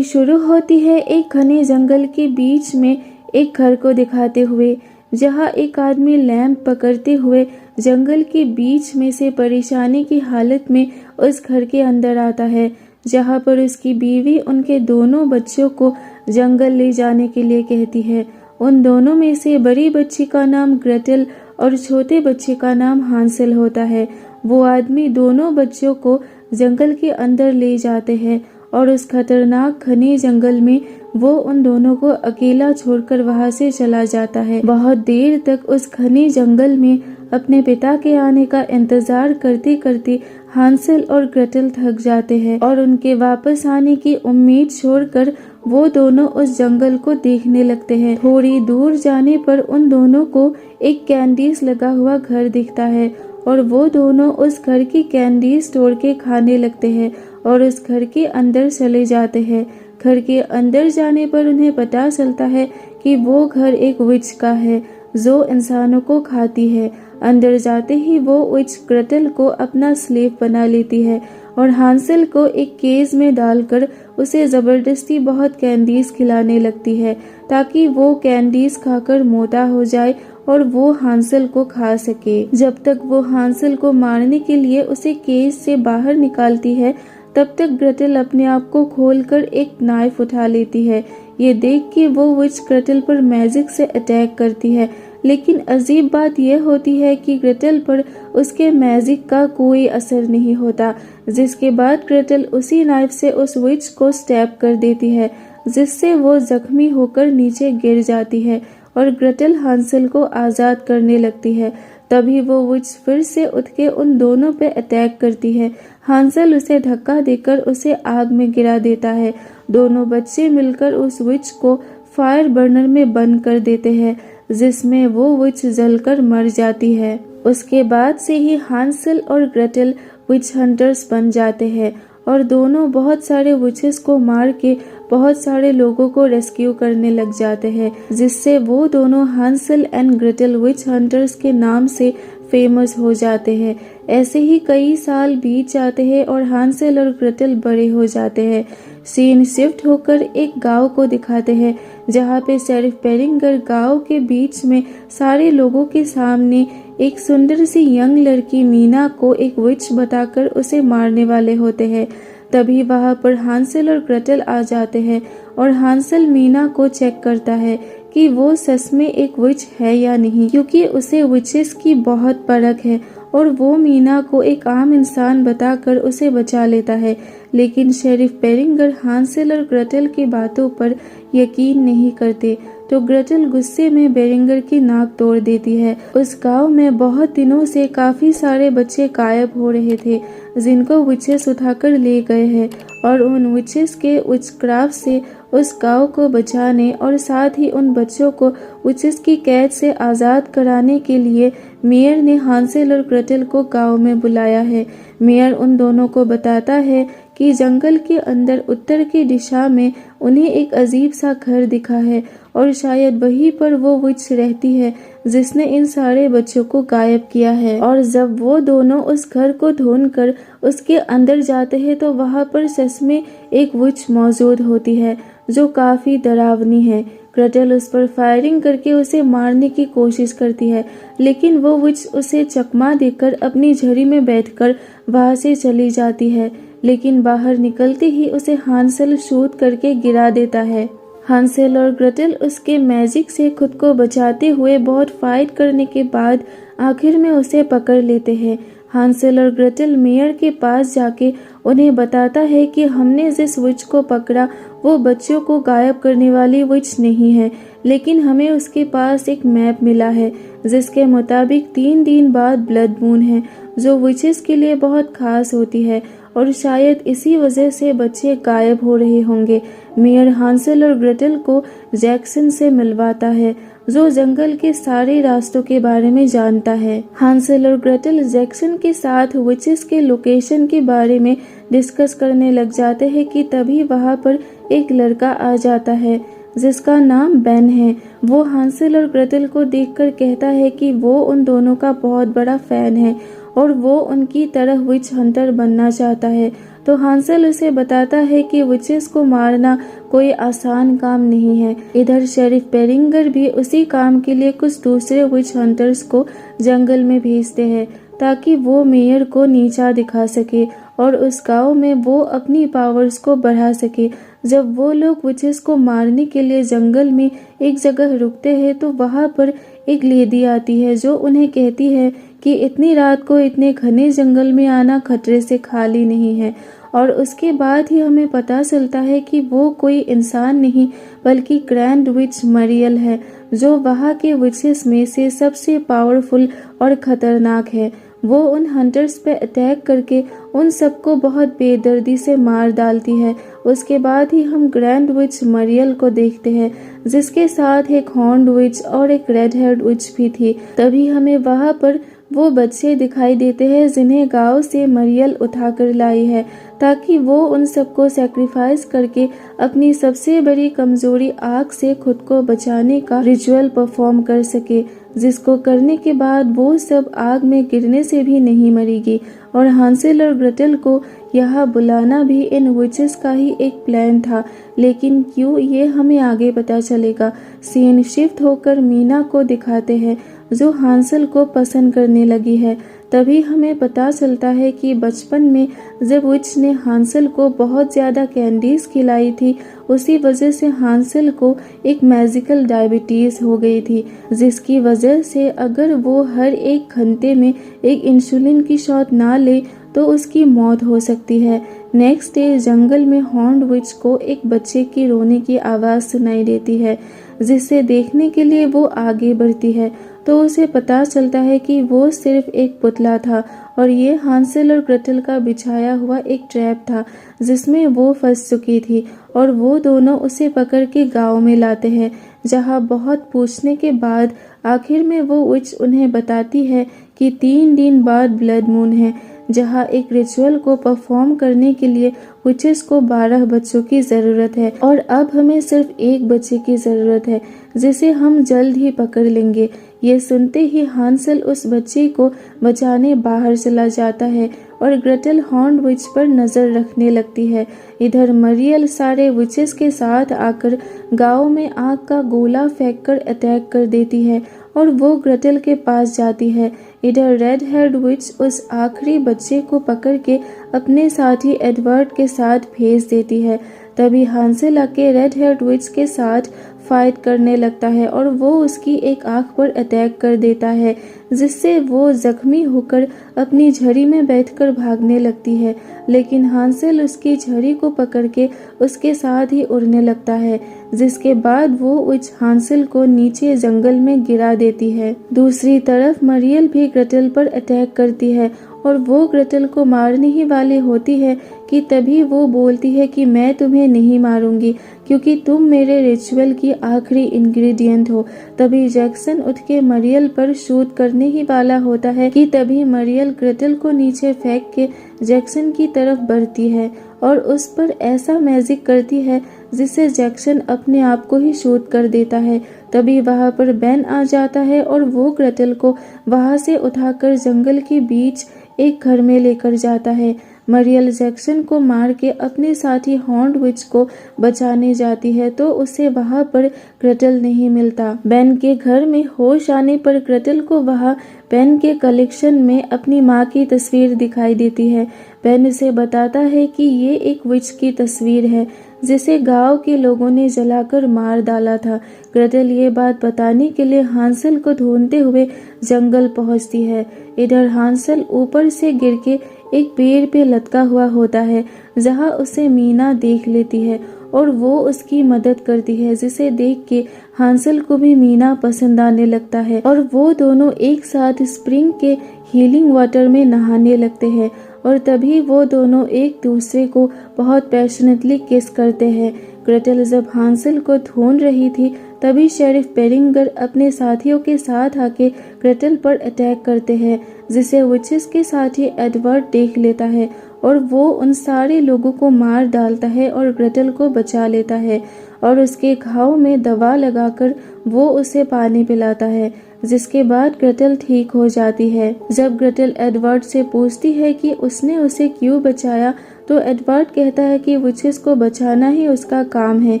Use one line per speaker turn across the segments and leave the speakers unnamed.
कहानी शुरू होती है एक घने जंगल के बीच में एक घर को दिखाते हुए, जहां एक आदमी लैंप पकड़ते हुए जंगल के बीच में से परेशानी की हालत में उस घर के अंदर आता है, जहां पर उसकी बीवी उनके दोनों बच्चों को जंगल ले जाने के लिए कहती है। उन दोनों में से बड़ी बच्ची का नाम ग्रेटेल और छोटे बच्चे का नाम हांसेल होता है। वो आदमी दोनों बच्चों को जंगल के अंदर ले जाते हैं और उस खतरनाक घने जंगल में वो उन दोनों को अकेला छोड़कर वहां से चला जाता है। बहुत देर तक उस घने जंगल में अपने पिता के आने का इंतजार करते करते हांसेल और ग्रेटेल थक जाते हैं और उनके वापस आने की उम्मीद छोड़कर वो दोनों उस जंगल को देखने लगते हैं। थोड़ी दूर जाने पर उन दोनों को एक कैंडीज लगा हुआ घर दिखता है और वो दोनों उस घर की कैंडीज तोड़ के खाने लगते हैं और उस घर के अंदर चले जाते हैं। घर के अंदर जाने पर उन्हें पता चलता है कि वो घर एक विच का है जो इंसानों को खाती है। अंदर जाते ही वो विच ग्रेटेल को अपना स्लेव बना लेती है और हांसेल को एक केज में डालकर उसे जबरदस्ती बहुत कैंडीज खिलाने लगती है ताकि वो कैंडीज खाकर मोटा हो जाए और वो हांसेल को खा सके। जब तक वो हांसेल को मारने के लिए उसे केज से बाहर निकालती है, तब तक ग्रेटेल अपने आप को खोलकर एक नाइफ उठा लेती है। ये देख के वो विच ग्रेटेल पर मैजिक से अटैक करती है, लेकिन अजीब बात यह होती है कि ग्रेटेल पर उसके मैजिक का कोई असर नहीं होता, जिसके बाद ग्रेटेल उसी नाइफ से उस विच को स्टैब कर देती है, जिससे वो जख्मी होकर नीचे गिर जाती है और ग्रेटेल हांसेल को आज़ाद करने लगती है। तभी वो विच फिर से उठ के उन दोनों पे अटैक करती है। हांसेल उसे धक्का देकर उसे आग में गिरा देता है। दोनों बच्चे मिलकर उस विच को फायर बर्नर में बंद कर देते हैं, जिसमें वो विच जलकर मर जाती है। उसके बाद से ही हांसेल और ग्रेटेल विच हंटर्स बन जाते हैं और दोनों बहुत सारे विचेस को मार के बहुत सारे लोगों को रेस्क्यू करने लग जाते हैं, जिससे वो दोनों हांसेल एंड ग्रेटेल विच हंटर्स के नाम से फेमस हो जाते हैं। ऐसे ही कई साल बीत जाते हैं और हांसेल और ग्रेटेल बड़े हो जाते हैं। सीन शिफ्ट होकर एक गांव को दिखाते हैं, जहां पे शेरिफ बेरिंगर गांव के बीच में सारे लोगों के सामने एक सुंदर सी यंग लड़की मीना को एक विच बताकर उसे मारने वाले होते हैं। तभी वहां पर हांसेल और ग्रेटेल आ जाते हैं और हांसेल मीना को चेक करता है कि वो सच में एक विच है या नहीं, क्योंकि उसे विचेस की बहुत परख है और वो मीना को एक आम इंसान बताकर उसे बचा लेता है। लेकिन शेरिफ बेरिंगर हांसेल और ग्रेटेल की बातों पर यकीन नहीं करते, तो ग्रेटेल गुस्से में बेरिंगर की नाक तोड़ देती है। उस गांव में बहुत दिनों से काफी सारे बच्चे गायब हो रहे थे, जिनको विचेस उठाकर ले गए हैं और उन विचेस के विचक्राफ्ट से उस गांव को बचाने और साथ ही उन बच्चों को विचेस की कैद से आज़ाद कराने के लिए मेयर ने हांसेल और ग्रेटेल को गांव में बुलाया है। मेयर उन दोनों को बताता है कि जंगल के अंदर उत्तर की दिशा में उन्हें एक अजीब सा घर दिखा है और शायद वहीं पर वो विच रहती है जिसने इन सारे बच्चों को गायब किया है। और जब वो दोनों उस घर को ढूंढकर उसके अंदर जाते हैं तो वहां पर सच में एक विच मौजूद होती है जो काफी डरावनी है। ग्रेटेल उस पर फायरिंग करके उसे मारने की कोशिश करती है, लेकिन वो विच उसे चकमा देकर अपनी झड़ी में बैठकर वहां से चली जाती है, लेकिन बाहर निकलते ही उसे हांसेल शूट करके गिरा देता है। हांसेल और ग्रेटेल उसके मैजिक से खुद को बचाते हुए बहुत फाइट करने के बाद आखिर में उसे पकड़ लेते हैं। हांसेल और ग्रेटेल मेयर के पास जाके उन्हें बताता है कि हमने जिस विच को पकड़ा वो बच्चों को गायब करने वाली विच नहीं है, लेकिन हमें उसके पास एक मैप मिला है जिसके मुताबिक 3 दिन बाद ब्लड मून है, जो विचेस के लिए बहुत खास होती है और शायद इसी वजह से बच्चे गायब हो रहे होंगे। मेयर हांसेल और ग्रेटेल को जैक्सन से मिलवाता है, जो जंगल के सारे रास्तों के बारे में जानता है। हांसेल और ग्रेटेल जैक्सन के साथ विचेस के लोकेशन के बारे में डिस्कस करने लग जाते हैं कि तभी वहां पर एक लड़का आ जाता है जिसका नाम बेन है। वो हांसेल और ग्रेटेल को देखकर कहता है कि वो उन दोनों का बहुत बड़ा फैन है और वो उनकी तरह विच हंटर बनना चाहता है। तो हांसल उसे बताता है कि विचेस को मारना कोई आसान काम नहीं है। इधर शेरिफ पेरिंगर भी उसी काम के लिए कुछ दूसरे विच हंटर्स को जंगल में भेजते हैं ताकि वो मेयर को नीचा दिखा सके और उस गांव में वो अपनी पावर्स को बढ़ा सके। जब वो लोग विचेस को मारने के लिए जंगल में एक जगह रुकते हैं तो वहाँ पर एक लेडी आती है जो उन्हें कहती है कि इतनी रात को इतने घने जंगल में आना खतरे से खाली नहीं है। और उसके बाद ही हमें पता चलता है कि वो कोई इंसान नहीं बल्कि ग्रैंड विच मरियल है, जो वहाँ के विचेस में से सबसे पावरफुल और खतरनाक है। वो उन हंटर्स पे अटैक करके उन सबको बहुत बेदर्दी से मार डालती है। उसके बाद ही हम ग्रैंड विच मरियल को देखते हैं, जिसके साथ एक हॉर्न्ड विच और एक रेड हेयर्ड विच भी थी। तभी हमें वहाँ पर वो बच्चे दिखाई देते हैं जिन्हें गांव से मरियल उठाकर लाई है, ताकि वो उन सबको सैक्रिफाइस करके अपनी सबसे बड़ी कमजोरी आग से खुद को बचाने का रिचुअल परफॉर्म कर सके, जिसको करने के बाद वो सब आग में गिरने से भी नहीं मरेगी। और हांसेल और ग्रेटेल को यहाँ बुलाना भी इन विचेस का ही एक प्लान था, लेकिन क्यों ये हमें आगे पता चलेगा। सीन शिफ्ट होकर मीना को दिखाते हैं जो हांसेल को पसंद करने लगी है। तभी हमें पता चलता है कि बचपन में जब विच ने हांसेल को बहुत ज़्यादा कैंडीज खिलाई थी, उसी वजह से हांसेल को एक मैजिकल डायबिटीज़ हो गई थी, जिसकी वजह से अगर वो हर एक घंटे में एक इंसुलिन की शॉट ना ले तो उसकी मौत हो सकती है। नेक्स्ट डे जंगल में हॉर्न्ड विच को एक बच्चे की रोने की आवाज़ सुनाई देती है, जिसे देखने के लिए वो आगे बढ़ती है तो उसे पता चलता है कि वो सिर्फ एक पुतला था और ये हांसेल और ग्रेटेल का बिछाया हुआ एक ट्रैप था जिसमें वो फंस चुकी थी। और वो दोनों उसे पकड़ के गांव में लाते हैं, जहां बहुत पूछने के बाद आखिर में वो विच उन्हें बताती है कि 3 दिन बाद ब्लड मून है, जहां एक रिचुअल को परफॉर्म करने के लिए विचेस को 12 बच्चों की ज़रूरत है और अब हमें सिर्फ एक बच्चे की ज़रूरत है, जिसे हम जल्द ही पकड़ लेंगे। ये सुनते ही हांसेल उस बच्चे को बचाने बाहर चला जाता है और ग्रेटेल हॉर्न्ड विच पर नज़र रखने लगती है। इधर मरियल सारे विचेस के साथ आकर गांव में आग का गोला फेंककर अटैक कर देती है और वो ग्रेटेल के पास जाती है। इधर रेड हेयर्ड विच उस आखिरी बच्चे को पकड़ के अपने साथी एडवर्ड के साथ भेज देती है। तभी हांसेल आके रेड हेयर्ड विच के साथ फाइट करने लगता है और वो उसकी एक आंख पर अटैक कर देता है, जिससे वो जख्मी होकर अपनी झड़ी में बैठकर भागने लगती है। लेकिन हांसेल उसकी झड़ी को पकड़ के उसके साथ ही उड़ने लगता है, जिसके बाद वो विच हांसेल को नीचे जंगल में गिरा देती है। दूसरी तरफ मरियल भी ग्रेटेल पर अटैक करती है और वो ग्रेटेल को मारने ही वाली होती है कि तभी वो बोलती है कि मैं तुम्हें नहीं मारूंगी क्योंकि तुम मेरे रिचुअल की आखिरी इंग्रेडिएंट हो। तभी जैक्सन उठ के मरियल पर शूट करने ही वाला होता है कि तभी मरियल ग्रेटेल को नीचे फेंक के जैक्सन की तरफ बढ़ती है और उस पर ऐसा मैजिक करती है जिससे जैक्सन अपने आप को ही शूट कर देता है। तभी वहाँ पर बेन आ जाता है और वो ग्रेटेल को वहाँ से उठाकर जंगल के बीच एक घर में लेकर जाता है। मरियल जैक्सन को मार के अपने साथी हॉर्न्ड विच को बचाने जाती है तो उसे वहाँ पर ग्रेटेल नहीं मिलता। बेन के घर में होश आने पर ग्रेटेल को वहाँ बेन के कलेक्शन में अपनी माँ की तस्वीर दिखाई देती है। बेन उसे बताता है कि ये एक विच की तस्वीर है जिसे गांव के लोगों ने जलाकर मार डाला था। ग्रेटेल ये बात बताने के लिए हांसेल को ढूंढते हुए जंगल पहुंचती है। इधर हांसेल ऊपर से गिर के एक पेड़ पे लटका हुआ होता है, जहां उसे मीना देख लेती है और वो उसकी मदद करती है, जिसे देख के हांसेल को भी मीना पसंद आने लगता है और वो दोनों एक साथ स्प्रिंग के हीलिंग वाटर में नहाने लगते हैं। और तभी वो दोनों एक दूसरे को बहुत पैशनेटली किस करते हैं। ग्रेटेल जब हांसेल को ढूंढ रही थी तभी शेरिफ पेरिंगर अपने साथियों के साथ आके ग्रेटेल पर अटैक करते हैं, जिसे विचेस के साथी एडवर्ड देख लेता है और वो उन सारे लोगों को मार डालता है और ग्रेटेल को बचा लेता है और उसके घाव में दवा लगाकर वो उसे पानी पिलाता है। जिसके बाद ग्रेटेल ठीक हो जाती है। जब ग्रेटेल एडवर्ड से पूछती है कि उसने उसे क्यों बचाया, तो एडवर्ड कहता है कि विचेस को बचाना ही उसका काम है।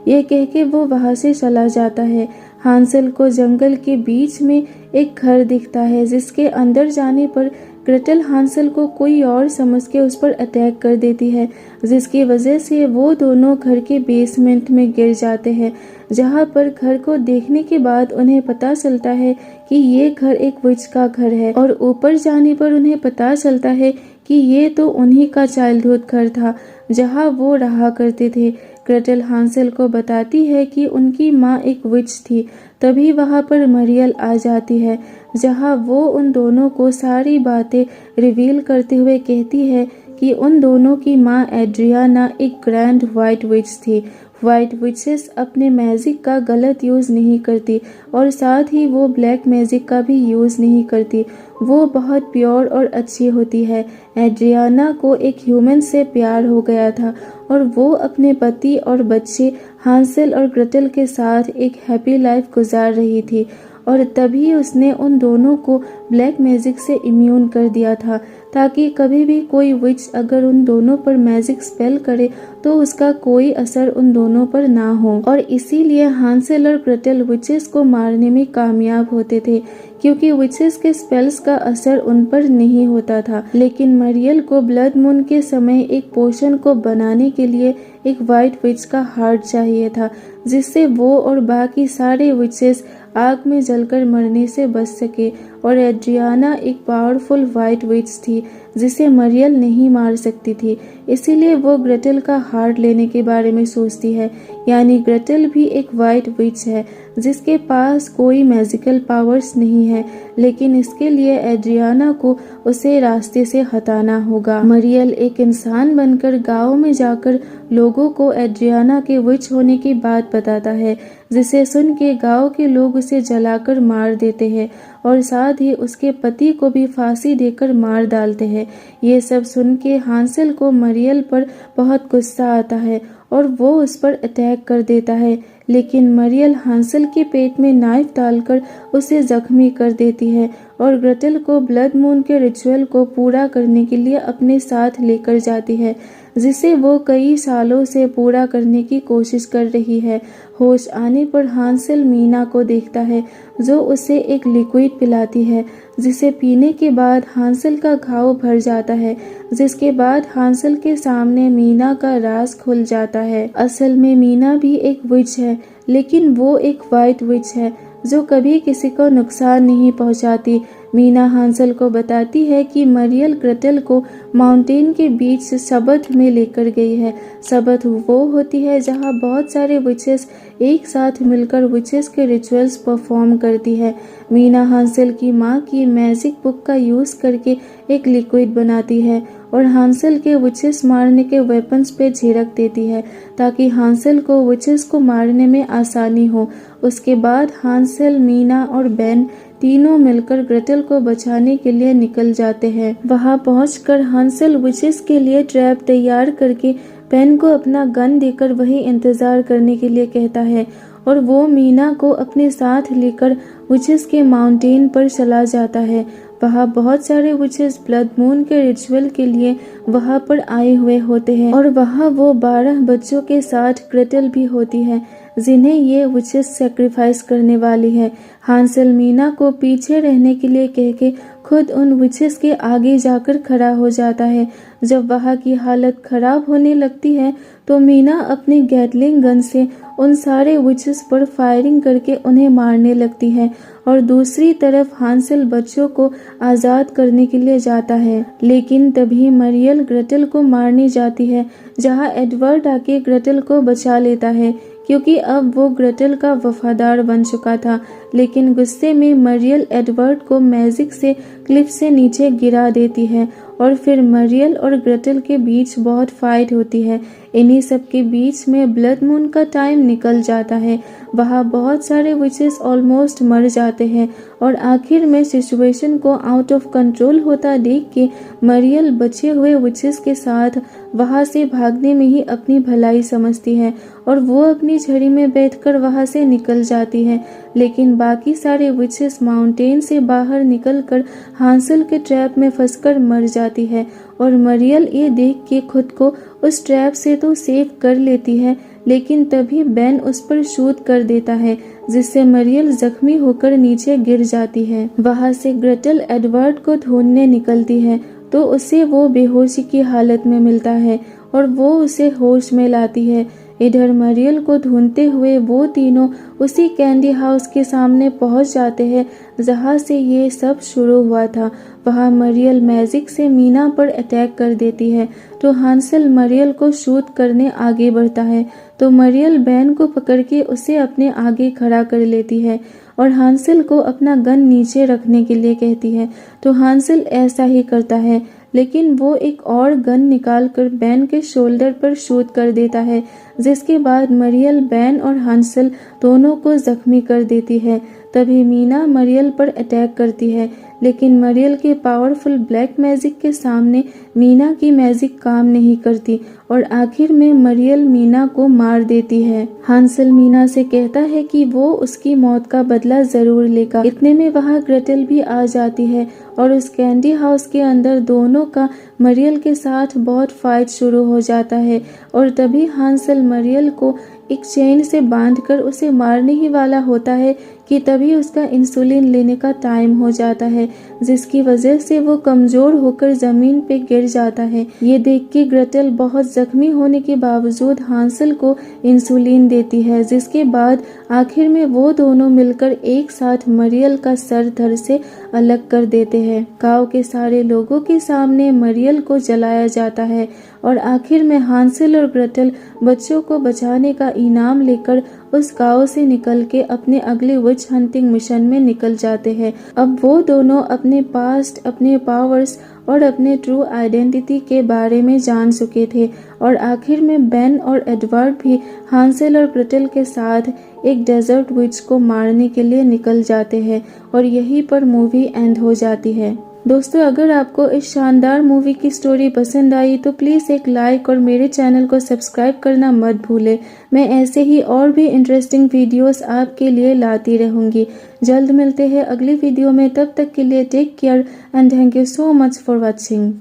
ये कह के वो वहाँ से चला जाता है। हांसेल को जंगल के बीच में एक घर दिखता है, जिसके अंदर जाने पर ग्रेटेल हांसेल को कोई और समझ के उस पर अटैक कर देती है, जिसकी वजह से वो दोनों घर के बेसमेंट में गिर जाते हैं, जहाँ पर घर को देखने के बाद उन्हें पता चलता है कि ये घर एक विच का घर है। और ऊपर जाने पर उन्हें पता चलता है कि ये तो उन्हीं का चाइल्डहुड घर था, जहाँ वो रहा करते थे। ग्रेटेल हांसेल को बताती है कि उनकी माँ एक विच थी। तभी वहाँ पर मरियल आ जाती है, जहाँ वो उन दोनों को सारी बातें रिवील करते हुए कहती है कि उन दोनों की माँ एड्रियाना एक ग्रैंड वाइट विच थी। वाइट विचेस अपने मैजिक का गलत यूज़ नहीं करती और साथ ही वो ब्लैक मैजिक का भी यूज़ नहीं करती। वो बहुत प्योर और अच्छी होती है। एड्रियाना को एक ह्यूमन से प्यार हो गया था और वो अपने पति और बच्चे हांसेल और ग्रेटेल के साथ एक हैप्पी लाइफ गुजार रही थी। और तभी उसने उन दोनों को ब्लैक मैजिक से इम्यून कर दिया था, ताकि कभी भी कोई विच अगर उन दोनों पर मैजिक स्पेल करे तो उसका कोई असर उन दोनों पर ना हो। और इसीलिए हांसेल और ग्रेटेल विचेस को मारने में कामयाब होते थे, क्योंकि विचेस के स्पेल्स का असर उन पर नहीं होता था। लेकिन मरियल को ब्लड मून के समय एक पोशन को बनाने के लिए एक वाइट विच का हार्ट चाहिए था, जिससे वो और बाकी सारे विचेस आग में जलकर मरने से बच सके। और एड्रियाना एक पावरफुल वाइट विच थी, जिसे मरियल नहीं मार सकती थी। इसीलिए वो ग्रेटेल का हार्ट लेने के बारे में सोचती है। यानी ग्रेटेल भी एक वाइट विच है, जिसके पास कोई मैजिकल पावर्स नहीं है, लेकिन इसके लिए एड्रियाना को उसे रास्ते से हटाना होगा। मरियल एक इंसान बनकर गांव में जाकर लोगों को एड्रियाना के विच होने की बात बताता है, जिसे सुन के गाँव के लोग उसे जलाकर मार देते हैं और साथ ही उसके पति को भी फांसी देकर मार डालते हैं। ये सब सुन के हांसेल को मरियल पर बहुत गुस्सा आता है और वो उस पर अटैक कर देता है, लेकिन मरियल हांसेल के पेट में नाइफ डालकर उसे जख्मी कर देती है और ग्रेटेल को ब्लड मून के रिचुअल को पूरा करने के लिए अपने साथ लेकर जाती है, जिसे वो कई सालों से पूरा करने की कोशिश कर रही है। होश आने पर हांसेल मीना को देखता है, जो उसे एक लिक्विड पिलाती है, जिसे पीने के बाद हांसेल का घाव भर जाता है, जिसके बाद हांसेल के सामने मीना का राज खुल जाता है। असल में मीना भी एक विच है, लेकिन वो एक वाइट विच है जो कभी किसी को नुकसान नहीं पहुंचाती। मीना हांसेल को बताती है कि मरियल ग्रेटेल को माउंटेन के बीच सबत में लेकर गई है। सबत वो होती है जहां बहुत सारे विचेस एक साथ मिलकर विचेस के रिचुअल्स परफॉर्म करती है। मीना हांसेल की माँ की मैजिक बुक का यूज़ करके एक लिक्विड बनाती है और हांसेल के विचेस मारने के वेपन्स पे छिड़क देती है, ताकि हांसेल को विचेस को मारने में आसानी हो। उसके बाद हांसेल, मीना और बेन तीनों मिलकर ग्रेटेल को बचाने के लिए निकल जाते हैं। वहां पहुंचकर हांसेल विचेस के लिए ट्रैप तैयार करके बेन को अपना गन देकर वही इंतजार करने के लिए कहता है और वो मीना को अपने साथ लेकर विचेस के माउंटेन पर चला जाता है। वहाँ बहुत सारे विचेस ब्लड मून के रिचुअल के लिए वहाँ पर आए हुए होते हैं और वहाँ वो 12 बच्चों के साथ ग्रेटेल भी होती है, जिन्हें ये विचेस सेक्रीफाइस करने वाली है। हांसेल मीना को पीछे रहने के लिए कह के खुद उन विचेस के आगे जाकर खड़ा हो जाता है। जब वहाँ की हालत खराब होने लगती है तो मीना अपने गैटलिंग गन से उन सारे विचेस पर फायरिंग करके उन्हें मारने लगती है और दूसरी तरफ हांसेल बच्चों को आज़ाद करने के लिए जाता है। लेकिन तभी मरियल ग्रेटेल को मारने जाती है, जहाँ एडवर्ड आके ग्रेटेल को बचा लेता है, क्योंकि अब वो ग्रेटेल का वफादार बन चुका था। लेकिन गुस्से में मरियल एडवर्ड को मैजिक से क्लिफ से नीचे गिरा देती है और फिर मरियल और ग्रेटल के बीच बहुत फाइट होती है। इन्हीं सब के बीच में ब्लड मून का टाइम निकल जाता है। वहाँ बहुत सारे विचेस ऑलमोस्ट मर जाते हैं और आखिर में सिचुएशन को आउट ऑफ कंट्रोल होता देख के मरियल बचे हुए विचेस के साथ वहाँ से भागने में ही अपनी भलाई समझती है और वो अपनी झड़ी में बैठकर वहाँ से निकल जाती है। लेकिन बाकी सारे विचेस माउंटेन से बाहर निकलकर हांसल के ट्रैप में फंसकर मर जाती है और मरियल ये देख के खुद को उस ट्रैप से तो सेव कर लेती है, लेकिन तभी बेन उस पर शूट कर देता है जिससे मरियल जख्मी होकर नीचे गिर जाती है। वहाँ से ग्रेटल एडवर्ड को ढूंढने निकलती है तो उसे वो बेहोशी की हालत में मिलता है और वो उसे होश में लाती है। इधर मरियल को ढूंढते हुए वो तीनों उसी कैंडी हाउस के सामने पहुंच जाते हैं जहां से ये सब शुरू हुआ था। वहां मरियल मैजिक से मीना पर अटैक कर देती है तो हांसल मरियल को शूट करने आगे बढ़ता है तो मरियल बेन को पकड़ के उसे अपने आगे खड़ा कर लेती है और हांसल को अपना गन नीचे रखने के लिए कहती है तो हांसल ऐसा ही करता है, लेकिन वो एक और गन निकालकर बेन के शोल्डर पर शूट कर देता है जिसके बाद मरियल बेन और हांसल दोनों को जख्मी कर देती है। तभी मीना मरियल पर अटैक करती है, लेकिन मरियल के पावरफुल ब्लैक मैजिक के सामने मीना की मैजिक काम नहीं करती और आखिर में मरियल मीना को मार देती है। हांसल मीना से कहता है कि वो उसकी मौत का बदला जरूर लेगा। इतने में वहाँ ग्रेटल भी आ जाती है और उस कैंडी हाउस के अंदर दोनों का मरियल के साथ बहुत फाइट शुरू हो जाता है और तभी हांसल मरियल को एक चेन से बांधकर उसे मारने ही वाला होता है कि तभी उसका इंसुलिन लेने का टाइम हो जाता है जिसकी वजह से वो कमजोर होकर जमीन पे गिर जाता है। ये देख के ग्रेटल बहुत जख्मी होने के बावजूद हांसल को इंसुलिन देती है जिसके बाद आखिर में वो दोनों मिलकर एक साथ मरियल का सर धड़ से अलग कर देते हैं। गांव के सारे लोगों के सामने मरियल को जलाया जाता है और आखिर में हांसल और ग्रेटल बच्चों को बचाने का इनाम लेकर उस गांव से निकल के अपने अगले विच हंटिंग मिशन में निकल जाते हैं। अब वो दोनों अपने पास्ट, अपने पावर्स और अपने ट्रू आइडेंटिटी के बारे में जान चुके थे और आखिर में बेन और एडवर्ड भी हांसल और ग्रेटल के साथ एक डेजर्ट विच को मारने के लिए निकल जाते हैं और यहीं पर मूवी एंड हो जाती है। दोस्तों, अगर आपको इस शानदार मूवी की स्टोरी पसंद आई तो प्लीज़ एक लाइक और मेरे चैनल को सब्सक्राइब करना मत भूलें। मैं ऐसे ही और भी इंटरेस्टिंग वीडियोस आपके लिए लाती रहूँगी। जल्द मिलते हैं अगली वीडियो में, तब तक के लिए take care and thank you so much for watching.